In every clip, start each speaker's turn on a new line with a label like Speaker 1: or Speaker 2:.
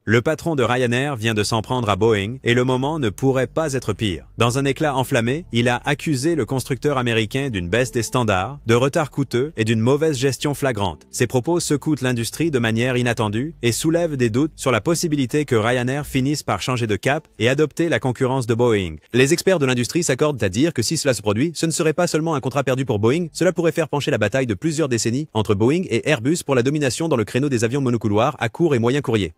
Speaker 1: Le patron de Ryanair vient de s'en prendre à Boeing et le moment ne pourrait pas être pire. Dans un éclat enflammé, il a accusé le constructeur américain d'une baisse des standards, de retard coûteux et d'une mauvaise gestion flagrante. Ces propos secouent l'industrie de manière inattendue et soulèvent des doutes sur la possibilité que Ryanair finisse par changer de cap et adopter la concurrence de Boeing. Les experts de l'industrie s'accordent à dire que si cela se produit, ce ne serait pas seulement un contrat perdu pour Boeing, cela pourrait faire pencher la bataille de plusieurs décennies entre Boeing et Airbus pour la domination dans le créneau des avions monocouloirs à court et moyen courrier.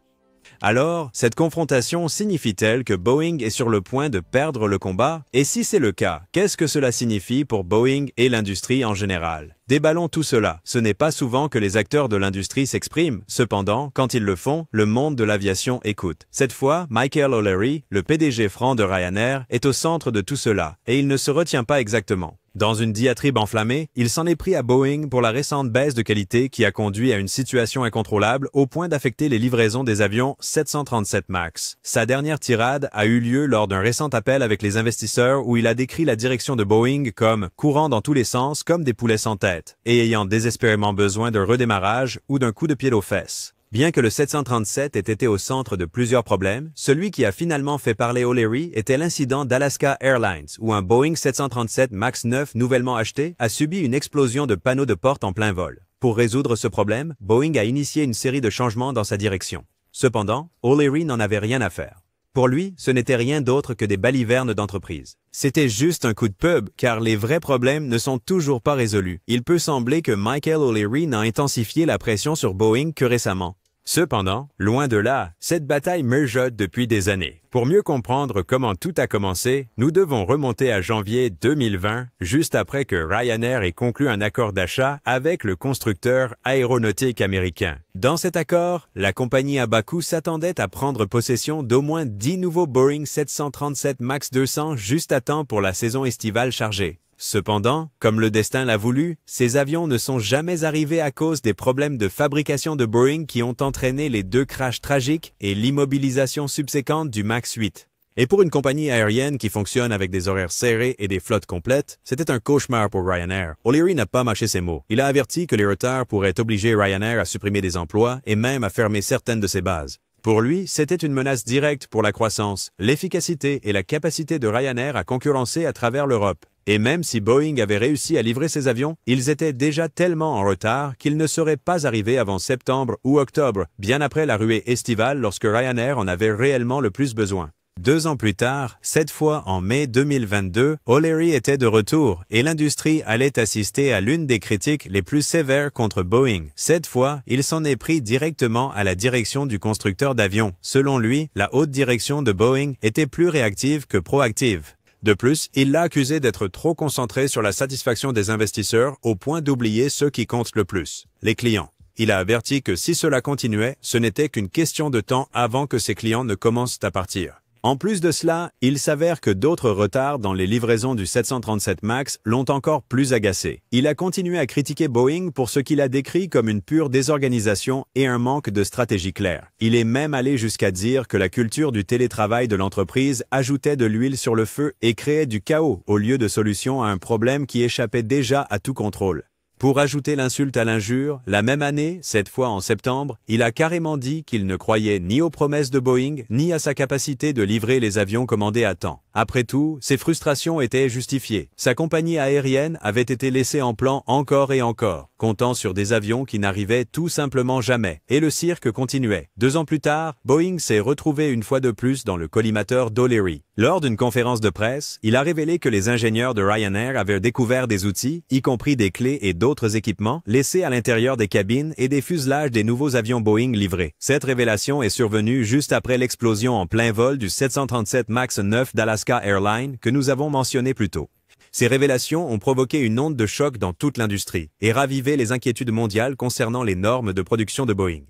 Speaker 1: Alors, cette confrontation signifie-t-elle que Boeing est sur le point de perdre le combat? Et si c'est le cas, qu'est-ce que cela signifie pour Boeing et l'industrie en général? Déballons tout cela. Ce n'est pas souvent que les acteurs de l'industrie s'expriment. Cependant, quand ils le font, le monde de l'aviation écoute. Cette fois, Michael O'Leary, le PDG franc de Ryanair, est au centre de tout cela, et il ne se retient pas exactement. Dans une diatribe enflammée, il s'en est pris à Boeing pour la récente baisse de qualité qui a conduit à une situation incontrôlable au point d'affecter les livraisons des avions 737 MAX. Sa dernière tirade a eu lieu lors d'un récent appel avec les investisseurs où il a décrit la direction de Boeing comme courant dans tous les sens comme des poulets sans tête et ayant désespérément besoin d'un redémarrage ou d'un coup de pied aux fesses. Bien que le 737 ait été au centre de plusieurs problèmes, celui qui a finalement fait parler O'Leary était l'incident d'Alaska Airlines, où un Boeing 737 MAX 9 nouvellement acheté a subi une explosion de panneaux de porte en plein vol. Pour résoudre ce problème, Boeing a initié une série de changements dans sa direction. Cependant, O'Leary n'en avait rien à faire. Pour lui, ce n'était rien d'autre que des balivernes d'entreprise. C'était juste un coup de pub, car les vrais problèmes ne sont toujours pas résolus. Il peut sembler que Michael O'Leary n'a intensifié la pression sur Boeing que récemment. Cependant, loin de là, cette bataille mijote depuis des années. Pour mieux comprendre comment tout a commencé, nous devons remonter à janvier 2020, juste après que Ryanair ait conclu un accord d'achat avec le constructeur aéronautique américain. Dans cet accord, la compagnie à bas coût s'attendait à prendre possession d'au moins 10 nouveaux Boeing 737 MAX 200 juste à temps pour la saison estivale chargée. Cependant, comme le destin l'a voulu, ces avions ne sont jamais arrivés à cause des problèmes de fabrication de Boeing qui ont entraîné les 2 crashs tragiques et l'immobilisation subséquente du MAX 8. Et pour une compagnie aérienne qui fonctionne avec des horaires serrés et des flottes complètes, c'était un cauchemar pour Ryanair. O'Leary n'a pas mâché ses mots. Il a averti que les retards pourraient obliger Ryanair à supprimer des emplois et même à fermer certaines de ses bases. Pour lui, c'était une menace directe pour la croissance, l'efficacité et la capacité de Ryanair à concurrencer à travers l'Europe. Et même si Boeing avait réussi à livrer ses avions, ils étaient déjà tellement en retard qu'ils ne seraient pas arrivés avant septembre ou octobre, bien après la ruée estivale lorsque Ryanair en avait réellement le plus besoin. 2 ans plus tard, cette fois en mai 2022, O'Leary était de retour et l'industrie allait assister à l'une des critiques les plus sévères contre Boeing. Cette fois, il s'en est pris directement à la direction du constructeur d'avions. Selon lui, la haute direction de Boeing était plus réactive que proactive. De plus, il l'a accusé d'être trop concentré sur la satisfaction des investisseurs au point d'oublier ceux qui comptent le plus, les clients. Il a averti que si cela continuait, ce n'était qu'une question de temps avant que ses clients ne commencent à partir. En plus de cela, il s'avère que d'autres retards dans les livraisons du 737 MAX l'ont encore plus agacé. Il a continué à critiquer Boeing pour ce qu'il a décrit comme une pure désorganisation et un manque de stratégie claire. Il est même allé jusqu'à dire que la culture du télétravail de l'entreprise ajoutait de l'huile sur le feu et créait du chaos au lieu de solution à un problème qui échappait déjà à tout contrôle. Pour ajouter l'insulte à l'injure, la même année, cette fois en septembre, il a carrément dit qu'il ne croyait ni aux promesses de Boeing, ni à sa capacité de livrer les avions commandés à temps. Après tout, ses frustrations étaient justifiées. Sa compagnie aérienne avait été laissée en plan encore et encore, comptant sur des avions qui n'arrivaient tout simplement jamais, et le cirque continuait. 2 ans plus tard, Boeing s'est retrouvé une fois de plus dans le collimateur d'O'Leary. Lors d'une conférence de presse, il a révélé que les ingénieurs de Ryanair avaient découvert des outils, y compris des clés et d'autres équipements, laissés à l'intérieur des cabines et des fuselages des nouveaux avions Boeing livrés. Cette révélation est survenue juste après l'explosion en plein vol du 737 MAX 9 d'Alaska Airlines que nous avons mentionné plus tôt. Ces révélations ont provoqué une onde de choc dans toute l'industrie et ravivé les inquiétudes mondiales concernant les normes de production de Boeing.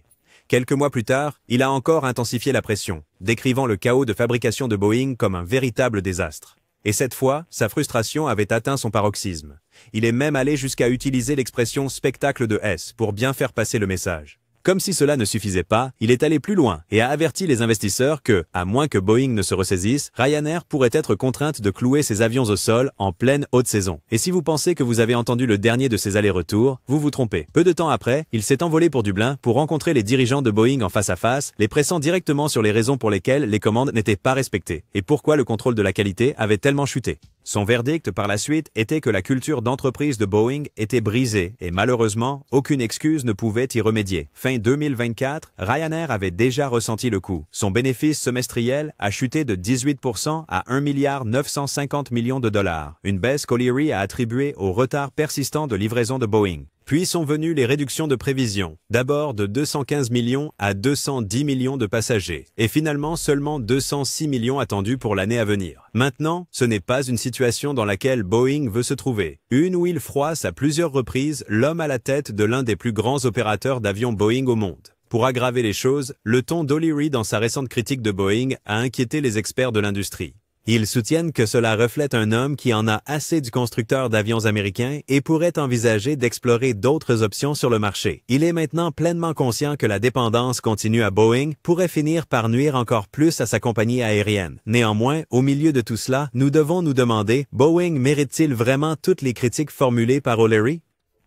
Speaker 1: Quelques mois plus tard, il a encore intensifié la pression, décrivant le chaos de fabrication de Boeing comme un véritable désastre. Et cette fois, sa frustration avait atteint son paroxysme. Il est même allé jusqu'à utiliser l'expression « spectacle de S » pour bien faire passer le message. Comme si cela ne suffisait pas, il est allé plus loin et a averti les investisseurs que, à moins que Boeing ne se ressaisisse, Ryanair pourrait être contrainte de clouer ses avions au sol en pleine haute saison. Et si vous pensez que vous avez entendu le dernier de ces allers-retours, vous vous trompez. Peu de temps après, il s'est envolé pour Dublin pour rencontrer les dirigeants de Boeing en face à face, les pressant directement sur les raisons pour lesquelles les commandes n'étaient pas respectées et pourquoi le contrôle de la qualité avait tellement chuté. Son verdict par la suite était que la culture d'entreprise de Boeing était brisée et malheureusement, aucune excuse ne pouvait y remédier. Fin 2024, Ryanair avait déjà ressenti le coup. Son bénéfice semestriel a chuté de 18% à 1,950 milliard de dollars, une baisse qu'O'Leary a attribuée au retard persistant de livraison de Boeing. Puis sont venues les réductions de prévision, d'abord de 215 millions à 210 millions de passagers, et finalement seulement 206 millions attendus pour l'année à venir. Maintenant, ce n'est pas une situation dans laquelle Boeing veut se trouver, une où il froisse à plusieurs reprises l'homme à la tête de l'un des plus grands opérateurs d'avions Boeing au monde. Pour aggraver les choses, le ton d'O'Leary dans sa récente critique de Boeing a inquiété les experts de l'industrie. Ils soutiennent que cela reflète un homme qui en a assez du constructeur d'avions américains et pourrait envisager d'explorer d'autres options sur le marché. Il est maintenant pleinement conscient que la dépendance continue à Boeing pourrait finir par nuire encore plus à sa compagnie aérienne. Néanmoins, au milieu de tout cela, nous devons nous demander, Boeing mérite-t-il vraiment toutes les critiques formulées par O'Leary?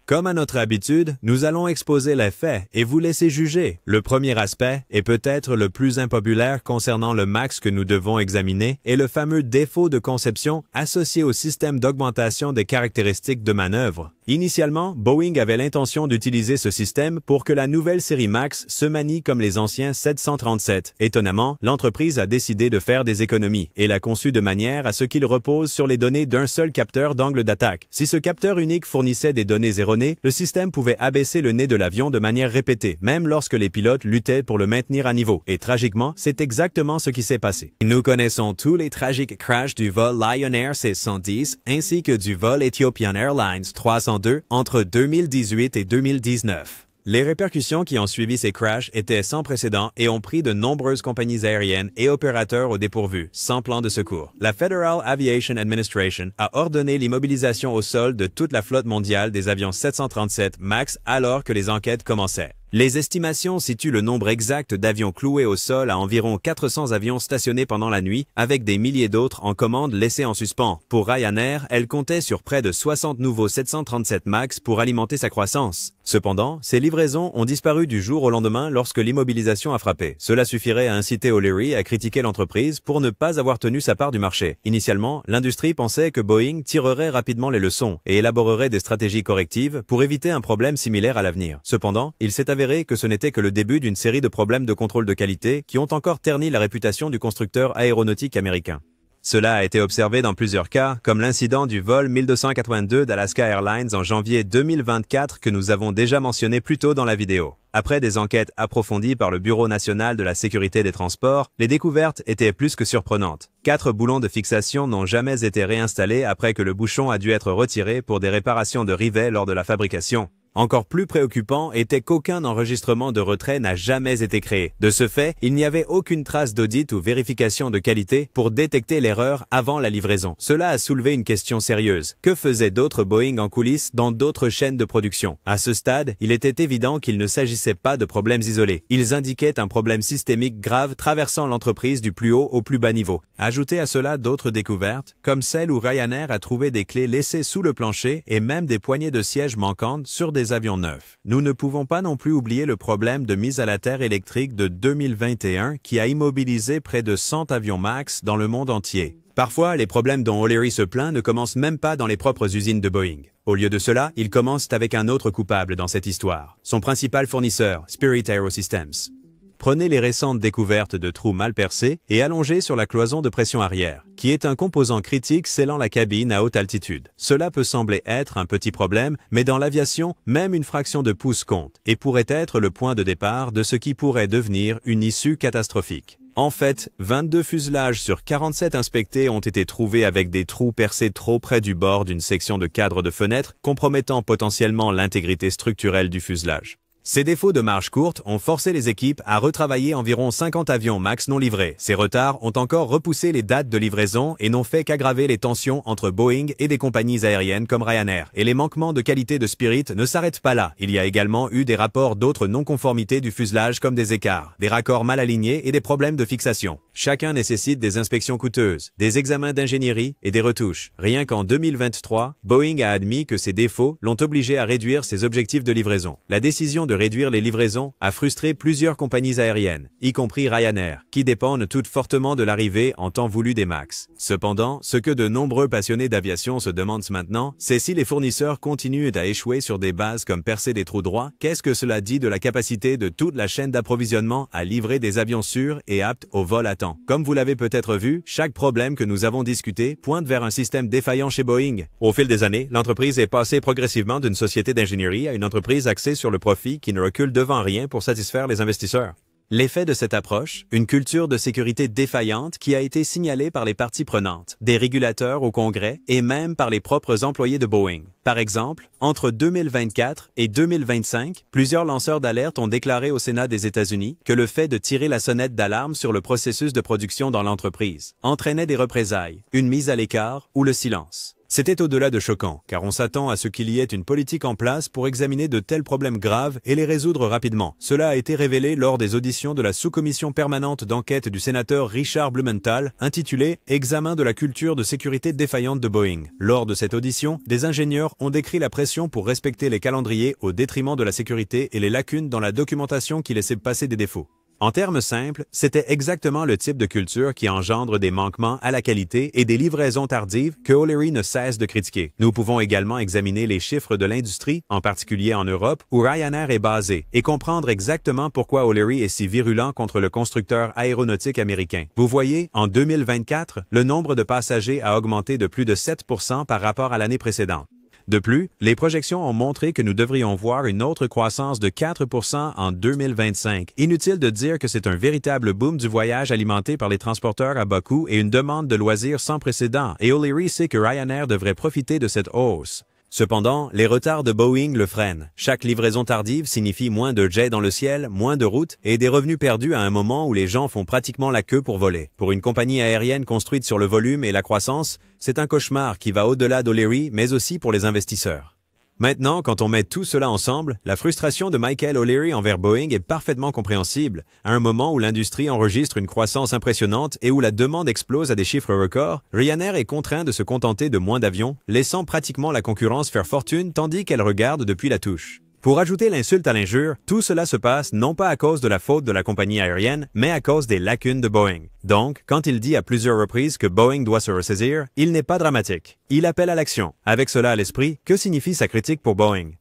Speaker 1: Comme à notre habitude, nous allons exposer les faits et vous laisser juger. Le premier aspect, et peut-être le plus impopulaire concernant le MAX que nous devons examiner, est le fameux défaut de conception associé au système d'augmentation des caractéristiques de manœuvre. Initialement, Boeing avait l'intention d'utiliser ce système pour que la nouvelle série MAX se manie comme les anciens 737. Étonnamment, l'entreprise a décidé de faire des économies et l'a conçu de manière à ce qu'il repose sur les données d'un seul capteur d'angle d'attaque. Si ce capteur unique fournissait des données erronées, le système pouvait abaisser le nez de l'avion de manière répétée, même lorsque les pilotes luttaient pour le maintenir à niveau. Et tragiquement, c'est exactement ce qui s'est passé. Nous connaissons tous les tragiques crashs du vol Lion Air C-110 ainsi que du vol Ethiopian Airlines 302 entre 2018 et 2019. Les répercussions qui ont suivi ces crashs étaient sans précédent et ont pris de nombreuses compagnies aériennes et opérateurs au dépourvu, sans plan de secours. La Federal Aviation Administration a ordonné l'immobilisation au sol de toute la flotte mondiale des avions 737 MAX alors que les enquêtes commençaient. Les estimations situent le nombre exact d'avions cloués au sol à environ 400 avions stationnés pendant la nuit, avec des milliers d'autres en commande laissés en suspens. Pour Ryanair, elle comptait sur près de 60 nouveaux 737 MAX pour alimenter sa croissance. Cependant, ces livraisons ont disparu du jour au lendemain lorsque l'immobilisation a frappé. Cela suffirait à inciter O'Leary à critiquer l'entreprise pour ne pas avoir tenu sa part du marché. Initialement, l'industrie pensait que Boeing tirerait rapidement les leçons et élaborerait des stratégies correctives pour éviter un problème similaire à l'avenir. Cependant, il s'est avéré que ce n'était que le début d'une série de problèmes de contrôle de qualité qui ont encore terni la réputation du constructeur aéronautique américain. Cela a été observé dans plusieurs cas, comme l'incident du vol 1282 d'Alaska Airlines en janvier 2024 que nous avons déjà mentionné plus tôt dans la vidéo. Après des enquêtes approfondies par le Bureau national de la sécurité des transports, les découvertes étaient plus que surprenantes. 4 boulons de fixation n'ont jamais été réinstallés après que le bouchon a dû être retiré pour des réparations de rivets lors de la fabrication. Encore plus préoccupant était qu'aucun enregistrement de retrait n'a jamais été créé. De ce fait, il n'y avait aucune trace d'audit ou vérification de qualité pour détecter l'erreur avant la livraison. Cela a soulevé une question sérieuse. Que faisaient d'autres Boeing en coulisses dans d'autres chaînes de production? À ce stade, il était évident qu'il ne s'agissait pas de problèmes isolés. Ils indiquaient un problème systémique grave traversant l'entreprise du plus haut au plus bas niveau. Ajoutez à cela d'autres découvertes, comme celle où Ryanair a trouvé des clés laissées sous le plancher et même des poignées de siège manquantes sur des avions neufs. Nous ne pouvons pas non plus oublier le problème de mise à la terre électrique de 2021 qui a immobilisé près de 100 avions MAX dans le monde entier. Parfois, les problèmes dont O'Leary se plaint ne commencent même pas dans les propres usines de Boeing. Au lieu de cela, ils commencent avec un autre coupable dans cette histoire, son principal fournisseur, Spirit AeroSystems. Prenez les récentes découvertes de trous mal percés et allongés sur la cloison de pression arrière, qui est un composant critique scellant la cabine à haute altitude. Cela peut sembler être un petit problème, mais dans l'aviation, même une fraction de pouce compte et pourrait être le point de départ de ce qui pourrait devenir une issue catastrophique. En fait, 22 fuselages sur 47 inspectés ont été trouvés avec des trous percés trop près du bord d'une section de cadre de fenêtre, compromettant potentiellement l'intégrité structurelle du fuselage. Ces défauts de marche courte ont forcé les équipes à retravailler environ 50 avions MAX non livrés. Ces retards ont encore repoussé les dates de livraison et n'ont fait qu'aggraver les tensions entre Boeing et des compagnies aériennes comme Ryanair. Et les manquements de qualité de Spirit ne s'arrêtent pas là. Il y a également eu des rapports d'autres non-conformités du fuselage comme des écarts, des raccords mal alignés et des problèmes de fixation. Chacun nécessite des inspections coûteuses, des examens d'ingénierie et des retouches. Rien qu'en 2023, Boeing a admis que ces défauts l'ont obligé à réduire ses objectifs de livraison. La décision de réduire les livraisons a frustré plusieurs compagnies aériennes, y compris Ryanair, qui dépendent toutes fortement de l'arrivée en temps voulu des MAX. Cependant, ce que de nombreux passionnés d'aviation se demandent maintenant, c'est si les fournisseurs continuent à échouer sur des bases comme percer des trous droits, qu'est-ce que cela dit de la capacité de toute la chaîne d'approvisionnement à livrer des avions sûrs et aptes au vol à temps. Comme vous l'avez peut-être vu, chaque problème que nous avons discuté pointe vers un système défaillant chez Boeing. Au fil des années, l'entreprise est passée progressivement d'une société d'ingénierie à une entreprise axée sur le profit qui ne recule devant rien pour satisfaire les investisseurs. L'effet de cette approche, une culture de sécurité défaillante qui a été signalée par les parties prenantes, des régulateurs au Congrès et même par les propres employés de Boeing. Par exemple, entre 2024 et 2025, plusieurs lanceurs d'alerte ont déclaré au Sénat des États-Unis que le fait de tirer la sonnette d'alarme sur le processus de production dans l'entreprise entraînait des représailles, une mise à l'écart ou le silence. C'était au-delà de choquant, car on s'attend à ce qu'il y ait une politique en place pour examiner de tels problèmes graves et les résoudre rapidement. Cela a été révélé lors des auditions de la sous-commission permanente d'enquête du sénateur Richard Blumenthal, intitulée « Examen de la culture de sécurité défaillante de Boeing ». Lors de cette audition, des ingénieurs ont décrit la pression pour respecter les calendriers au détriment de la sécurité et les lacunes dans la documentation qui laissaient passer des défauts. En termes simples, c'était exactement le type de culture qui engendre des manquements à la qualité et des livraisons tardives que O'Leary ne cesse de critiquer. Nous pouvons également examiner les chiffres de l'industrie, en particulier en Europe, où Ryanair est basé, et comprendre exactement pourquoi O'Leary est si virulent contre le constructeur aéronautique américain. Vous voyez, en 2024, le nombre de passagers a augmenté de plus de 7% par rapport à l'année précédente. De plus, les projections ont montré que nous devrions voir une autre croissance de 4% en 2025. Inutile de dire que c'est un véritable boom du voyage alimenté par les transporteurs à bas coût et une demande de loisirs sans précédent, et O'Leary sait que Ryanair devrait profiter de cette hausse. Cependant, les retards de Boeing le freinent. Chaque livraison tardive signifie moins de jets dans le ciel, moins de routes et des revenus perdus à un moment où les gens font pratiquement la queue pour voler. Pour une compagnie aérienne construite sur le volume et la croissance, c'est un cauchemar qui va au-delà d'O'Leary, mais aussi pour les investisseurs. Maintenant, quand on met tout cela ensemble, la frustration de Michael O'Leary envers Boeing est parfaitement compréhensible, à un moment où l'industrie enregistre une croissance impressionnante et où la demande explose à des chiffres records. Ryanair est contraint de se contenter de moins d'avions, laissant pratiquement la concurrence faire fortune tandis qu'elle regarde depuis la touche. Pour ajouter l'insulte à l'injure, tout cela se passe non pas à cause de la faute de la compagnie aérienne, mais à cause des lacunes de Boeing. Donc, quand il dit à plusieurs reprises que Boeing doit se ressaisir, il n'est pas dramatique. Il appelle à l'action. Avec cela à l'esprit, que signifie sa critique pour Boeing?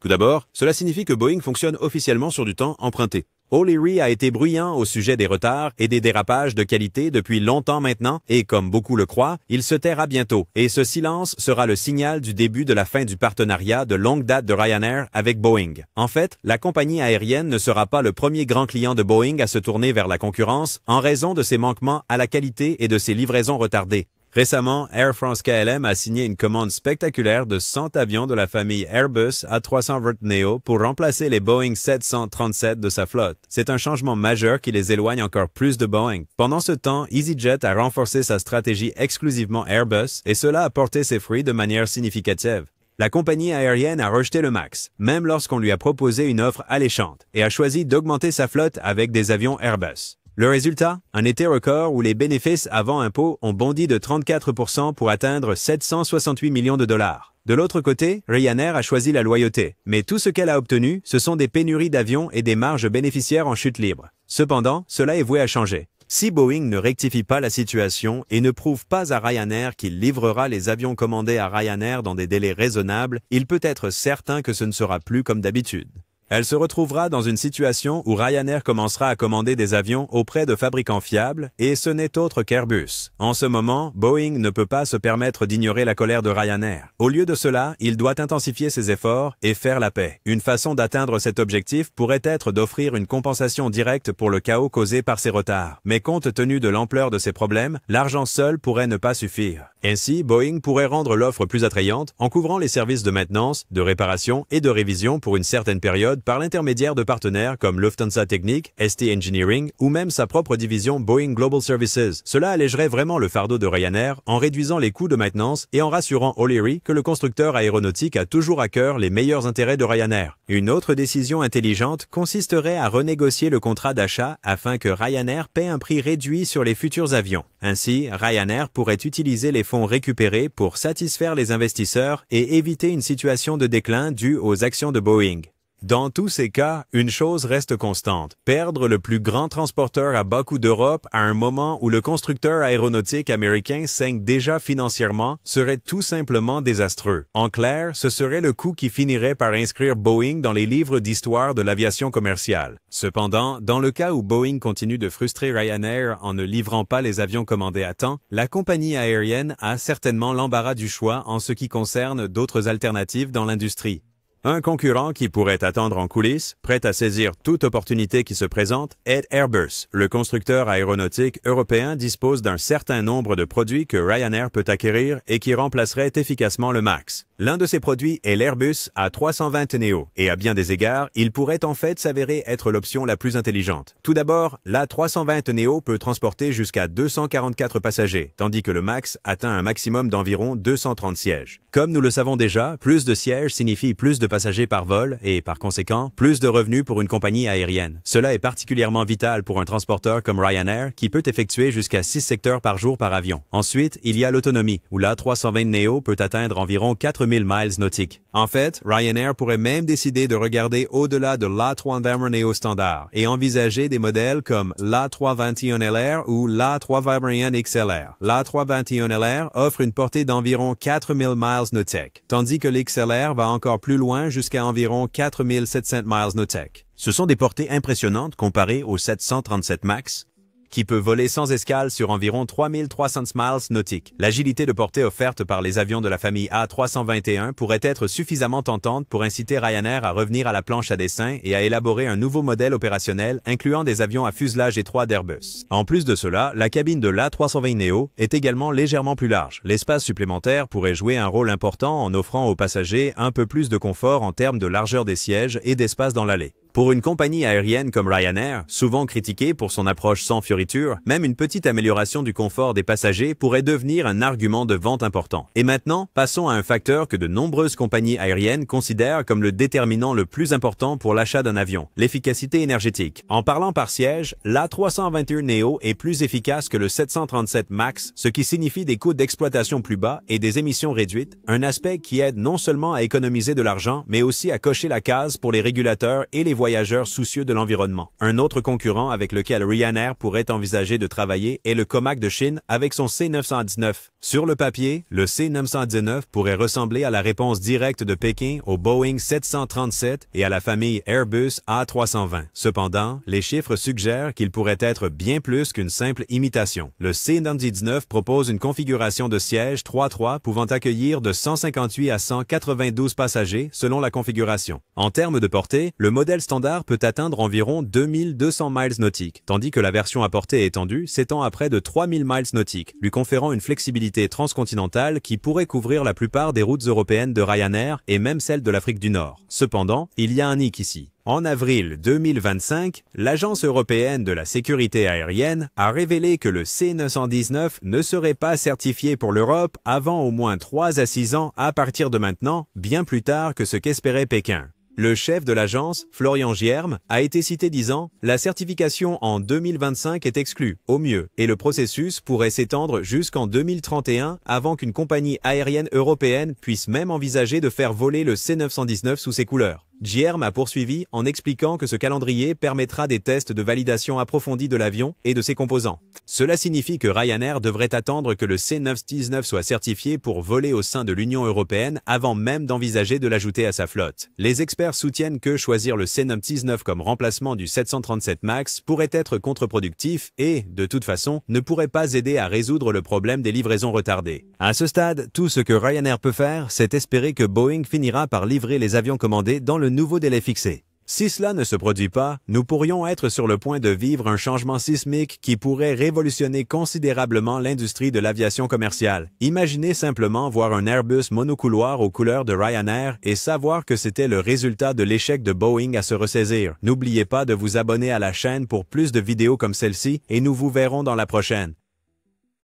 Speaker 1: Tout d'abord, cela signifie que Boeing fonctionne officiellement sur du temps emprunté. O'Leary a été bruyant au sujet des retards et des dérapages de qualité depuis longtemps maintenant et comme beaucoup le croient, il se taira bientôt et ce silence sera le signal du début de la fin du partenariat de longue date de Ryanair avec Boeing. En fait, la compagnie aérienne ne sera pas le premier grand client de Boeing à se tourner vers la concurrence en raison de ses manquements à la qualité et de ses livraisons retardées. Récemment, Air France KLM a signé une commande spectaculaire de 100 avions de la famille Airbus A320neo pour remplacer les Boeing 737 de sa flotte. C'est un changement majeur qui les éloigne encore plus de Boeing. Pendant ce temps, EasyJet a renforcé sa stratégie exclusivement Airbus et cela a porté ses fruits de manière significative. La compagnie aérienne a rejeté le MAX, même lorsqu'on lui a proposé une offre alléchante, et a choisi d'augmenter sa flotte avec des avions Airbus. Le résultat? Un été record où les bénéfices avant impôt ont bondi de 34% pour atteindre 768 millions de dollars. De l'autre côté, Ryanair a choisi la loyauté, mais tout ce qu'elle a obtenu, ce sont des pénuries d'avions et des marges bénéficiaires en chute libre. Cependant, cela est voué à changer. Si Boeing ne rectifie pas la situation et ne prouve pas à Ryanair qu'il livrera les avions commandés à Ryanair dans des délais raisonnables, il peut être certain que ce ne sera plus comme d'habitude. Elle se retrouvera dans une situation où Ryanair commencera à commander des avions auprès de fabricants fiables, et ce n'est autre qu'Airbus. En ce moment, Boeing ne peut pas se permettre d'ignorer la colère de Ryanair. Au lieu de cela, il doit intensifier ses efforts et faire la paix. Une façon d'atteindre cet objectif pourrait être d'offrir une compensation directe pour le chaos causé par ces retards. Mais compte tenu de l'ampleur de ces problèmes, l'argent seul pourrait ne pas suffire. Ainsi, Boeing pourrait rendre l'offre plus attrayante en couvrant les services de maintenance, de réparation et de révision pour une certaine période par l'intermédiaire de partenaires comme Lufthansa Technik, ST Engineering ou même sa propre division Boeing Global Services. Cela allégerait vraiment le fardeau de Ryanair en réduisant les coûts de maintenance et en rassurant O'Leary que le constructeur aéronautique a toujours à cœur les meilleurs intérêts de Ryanair. Une autre décision intelligente consisterait à renégocier le contrat d'achat afin que Ryanair paie un prix réduit sur les futurs avions. Ainsi, Ryanair pourrait utiliser les fonds récupérés pour satisfaire les investisseurs et éviter une situation de déclin due aux actions de Boeing. Dans tous ces cas, une chose reste constante. Perdre le plus grand transporteur à bas coût d'Europe à un moment où le constructeur aéronautique américain saigne déjà financièrement serait tout simplement désastreux. En clair, ce serait le coup qui finirait par inscrire Boeing dans les livres d'histoire de l'aviation commerciale. Cependant, dans le cas où Boeing continue de frustrer Ryanair en ne livrant pas les avions commandés à temps, la compagnie aérienne a certainement l'embarras du choix en ce qui concerne d'autres alternatives dans l'industrie. Un concurrent qui pourrait attendre en coulisses, prêt à saisir toute opportunité qui se présente, est Airbus. Le constructeur aéronautique européen dispose d'un certain nombre de produits que Ryanair peut acquérir et qui remplaceraient efficacement le MAX. L'un de ces produits est l'Airbus A320neo et à bien des égards, il pourrait en fait s'avérer être l'option la plus intelligente. Tout d'abord, l'A320neo peut transporter jusqu'à 244 passagers, tandis que le MAX atteint un maximum d'environ 230 sièges. Comme nous le savons déjà, plus de sièges signifie plus de passagers par vol et, par conséquent, plus de revenus pour une compagnie aérienne. Cela est particulièrement vital pour un transporteur comme Ryanair qui peut effectuer jusqu'à 6 secteurs par jour par avion. Ensuite, il y a l'autonomie, où l'A320neo peut atteindre environ 4000 miles nautiques. En fait, Ryanair pourrait même décider de regarder au-delà de l'A320neo standard et envisager des modèles comme l'A321LR ou l'A321XLR. L'A321LR offre une portée d'environ 4000 miles nautiques, tandis que l'XLR va encore plus loin jusqu'à environ 4700 miles nautiques. Ce sont des portées impressionnantes comparées au 737 MAX, qui peut voler sans escale sur environ 3300 miles nautiques. L'agilité de portée offerte par les avions de la famille A321 pourrait être suffisamment tentante pour inciter Ryanair à revenir à la planche à dessin et à élaborer un nouveau modèle opérationnel incluant des avions à fuselage étroit d'Airbus. En plus de cela, la cabine de l'A320neo est également légèrement plus large. L'espace supplémentaire pourrait jouer un rôle important en offrant aux passagers un peu plus de confort en termes de largeur des sièges et d'espace dans l'allée. Pour une compagnie aérienne comme Ryanair, souvent critiquée pour son approche sans fioriture, même une petite amélioration du confort des passagers pourrait devenir un argument de vente important. Et maintenant, passons à un facteur que de nombreuses compagnies aériennes considèrent comme le déterminant le plus important pour l'achat d'un avion, l'efficacité énergétique. En parlant par siège, l'A321neo est plus efficace que le 737 MAX, ce qui signifie des coûts d'exploitation plus bas et des émissions réduites, un aspect qui aide non seulement à économiser de l'argent, mais aussi à cocher la case pour les régulateurs et les voyageurs soucieux de l'environnement. Un autre concurrent avec lequel Ryanair pourrait envisager de travailler est le Comac de Chine avec son C919. Sur le papier, le C919 pourrait ressembler à la réponse directe de Pékin au Boeing 737 et à la famille Airbus A320. Cependant, les chiffres suggèrent qu'il pourrait être bien plus qu'une simple imitation. Le C919 propose une configuration de siège 3-3 pouvant accueillir de 158 à 192 passagers selon la configuration. En termes de portée, le modèle standard peut atteindre environ 2200 miles nautiques, tandis que la version à portée étendue s'étend à près de 3000 miles nautiques, lui conférant une flexibilité transcontinentale qui pourrait couvrir la plupart des routes européennes de Ryanair et même celles de l'Afrique du Nord. Cependant, il y a un hic ici. En avril 2025, l'Agence européenne de la sécurité aérienne a révélé que le C919 ne serait pas certifié pour l'Europe avant au moins 3 à 6 ans à partir de maintenant, bien plus tard que ce qu'espérait Pékin. Le chef de l'agence, Florian Gierme, a été cité disant « La certification en 2025 est exclue, au mieux, et le processus pourrait s'étendre jusqu'en 2031 avant qu'une compagnie aérienne européenne puisse même envisager de faire voler le C919 sous ses couleurs. » Gierme a poursuivi en expliquant que ce calendrier permettra des tests de validation approfondis de l'avion et de ses composants. Cela signifie que Ryanair devrait attendre que le C919 soit certifié pour voler au sein de l'Union européenne avant même d'envisager de l'ajouter à sa flotte. Les experts soutiennent que choisir le C919 comme remplacement du 737 MAX pourrait être contre-productif et, de toute façon, ne pourrait pas aider à résoudre le problème des livraisons retardées. À ce stade, tout ce que Ryanair peut faire, c'est espérer que Boeing finira par livrer les avions commandés dans le nouveau délai fixé. Si cela ne se produit pas, nous pourrions être sur le point de vivre un changement sismique qui pourrait révolutionner considérablement l'industrie de l'aviation commerciale. Imaginez simplement voir un Airbus monocouloir aux couleurs de Ryanair et savoir que c'était le résultat de l'échec de Boeing à se ressaisir. N'oubliez pas de vous abonner à la chaîne pour plus de vidéos comme celle-ci et nous vous verrons dans la prochaine.